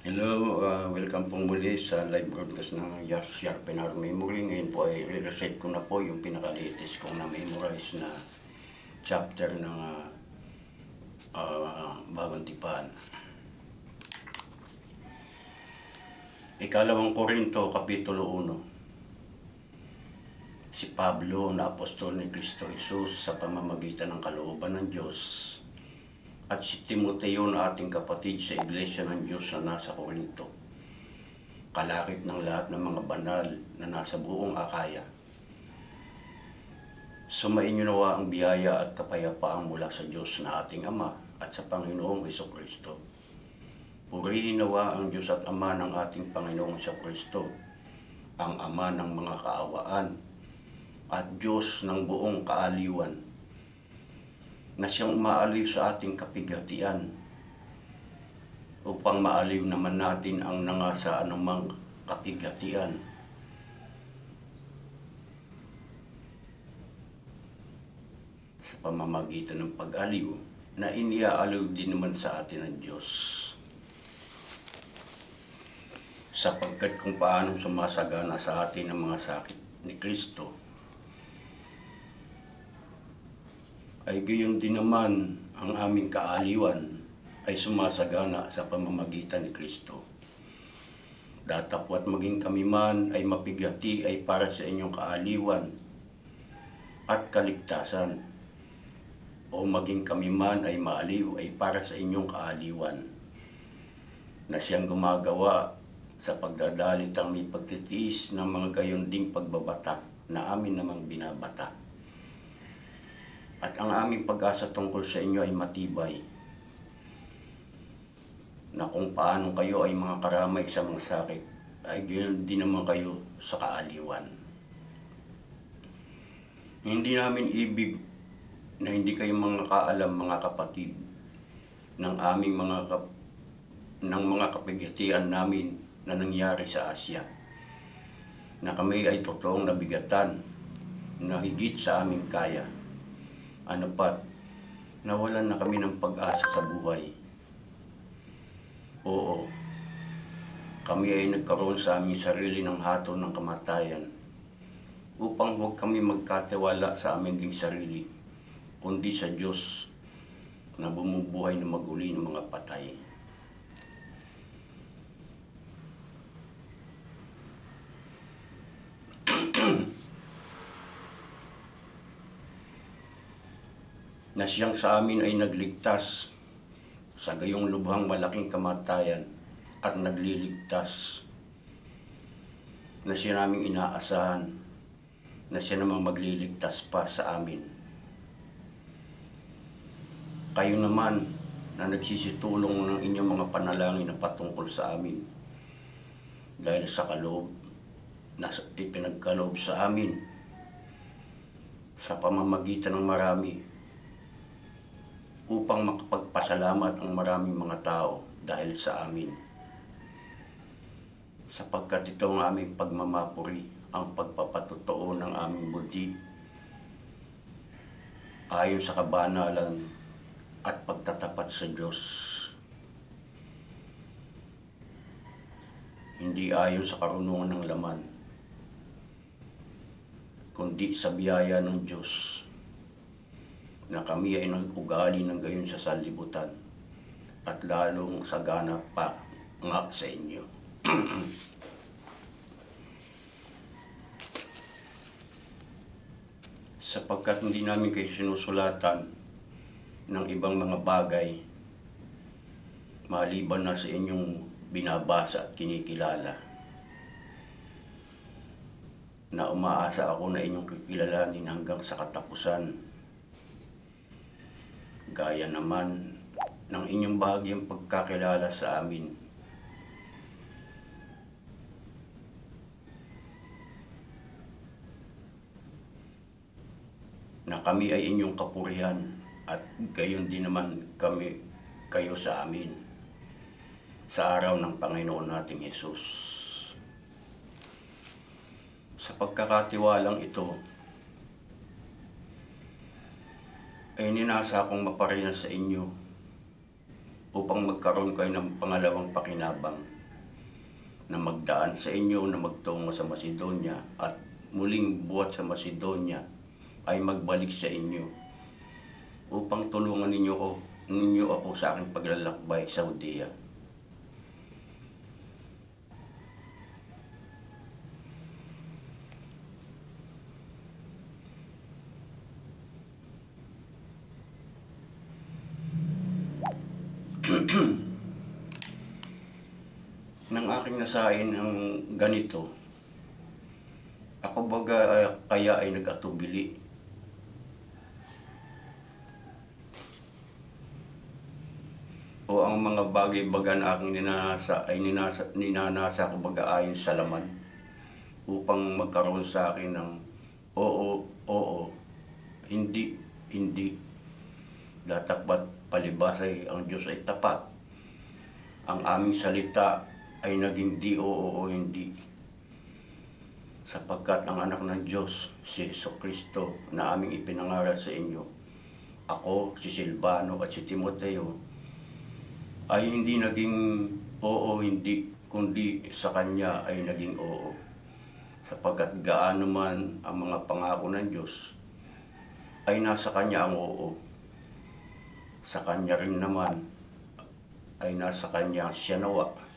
Hello, welcome pong muli sa live broadcast ng Sharp Our Memory. Ngayon po ay re-recite ko na po yung pinaka-latest kong na-memorize na chapter ng Bagong Tipan. Ikalawang Korinto, Kapitulo 1. Si Pablo na apostol ni Kristo Jesus sa pamamagitan ng kalooban ng Diyos, at si Timoteo na ating kapatid sa Iglesia ng Diyos na nasa Korinto, kalakip ng lahat ng mga banal na nasa buong Akaya. Sumainyo nawa ang biyaya at kapayapaan mula sa Diyos na ating Ama at sa Panginoong Hesukristo. Purihin nawa ang Diyos at Ama ng ating Panginoong Hesukristo, ang Ama ng mga kaawaan at Diyos ng buong kaaliwan, na siyang umaaliw sa ating kapighatian upang maaliw naman natin ang nanga sa anumang kapighatian. Sa pamamagitan ng pag-aliw na iniaaliw din naman sa atin ng Diyos. Sapagkat kung paanong sumasagana sa atin ang mga sakit ni Kristo, ay gayon din naman ang aming kaaliwan ay sumasagana sa pamamagitan ni Kristo. Datapwat maging kami man ay mapighati ay para sa inyong kaaliwan at kaligtasan, o maging kami man ay maaliw ay para sa inyong kaaliwan, na siyang gumagawa sa pagdadalit ang may pagtitiis ng mga gayon ding pagbabata na amin namang binabata. At ang aming pag-asa tungkol sa inyo ay matibay, na kung paano kayo ay mga karamay sa mga sakit, ay gayon din naman kayo sa kaaliwan. Hindi namin ibig na hindi kayo mga kaalam, mga kapatid, ng aming mga kapighatian namin na nangyari sa Asya, na kami ay totoong nabigatan na higit sa aming kaya. Ano pat, nawalan na kami ng pag-asa sa buhay. Oo, kami ay nagkaroon sa aming sarili ng hatol ng kamatayan, upang huwag kami magkatiwala sa aming ding sarili, kundi sa Diyos na bumubuhay na maguli ng mga patay. Na siyang sa amin ay nagligtas sa gayong lubhang malaking kamatayan at nagliligtas, na siya naming inaasahan na siya namang magliligtas pa sa amin. Kayo naman na nagsisitulong ng inyong mga panalangin na patungkol sa amin, dahil sa kaloob na ipinagkaloob sa amin sa pamamagitan ng marami, upang makapagpasalamat ang maraming mga tao dahil sa amin. Sapagkat ito ang aming pagmamapuri, ang pagpapatotoo ng aming buti ayon sa kabanalan at pagtatapat sa Diyos, hindi ayon sa karunungan ng laman, kundi sa biyaya ng Diyos, na kami ay nag-ugali ng gayon sa sanlibutan, at lalong sagana pa nga sa inyo. Sapagkat hindi namin kayo sinusulatan ng ibang mga bagay maliban na sa inyong binabasa at kinikilala, na umaasa ako na inyong kikilalanin hanggang sa katapusan, gaya naman ng inyong bahagyang pagkakilala sa amin. Na kami ay inyong kapurihan, at gayon din naman kami kayo sa amin sa araw ng Panginoon nating Jesus. Sa pagkakatiwalang ito, ay ninasa akong maparehas sa inyo upang magkaroon kayo ng pangalawang pakinabang magdaan sa inyo na magtungo sa Macedonia at muling buhat sa Macedonia ay magbalik sa inyo upang tulungan ninyo ako sa aking paglalakbay sa Judea. Nang aking nasain ang ganito, ako baga kaya ay nag-atubili. O ang mga bagay-baga na aking ninanasa ko baga ayon sa laman, upang magkaroon sa akin ng oo, oo, hindi, hindi. Datapwat palibasay ang Diyos ay tapat. Ang aming salita ay naging di oo o hindi. Sapagkat ang anak ng Diyos, si Jesucristo, na aming ipinangaral sa inyo, ako, si Silvano at si Timoteo, ay hindi naging oo hindi, kundi sa Kanya ay naging oo. Sapagkat gaano man ang mga pangako ng Diyos, ay nasa Kanya ang oo. Sa Kanya rin naman ay nasa Kanya siya nawa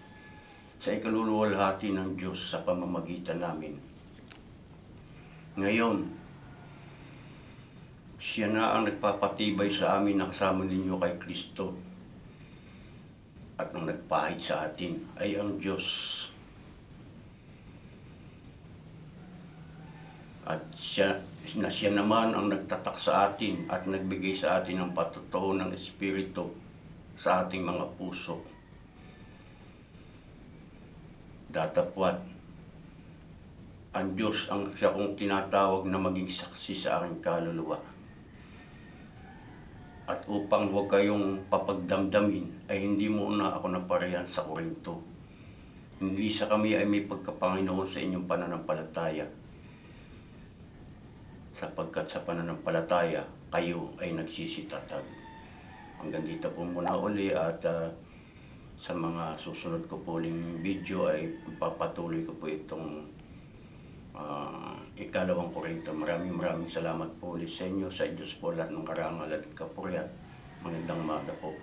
sa ikaluluwalhati ng Diyos sa pamamagitan namin. Ngayon, siya na ang nagpapatibay sa amin na kasama ninyo kay Kristo, at ang nagpahid sa atin ay ang Diyos. At siya naman ang nagtatak sa atin at nagbigay sa atin ng patutuo ng Espiritu sa ating mga puso. Datapwat, ang Diyos ang siya kong tinatawag na maging saksi sa aking kaluluwa. At upang huwag kayong papagdamdamin, ay hindi muna ako naparehan sa Korinto. Hindi sa kami ay may pagkapanginoon sa inyong pananampalataya. Sapagkat sa pananampalataya, kayo ay nagsisitatag. Hanggang dito po muna uli, at sa mga susunod ko po uling video ay papatuloy ko po itong ikalawang Korinto. Maraming salamat po ulit sa inyo. Sa Diyos po lahat ng karangal at kapurihan. Magandang umaga po.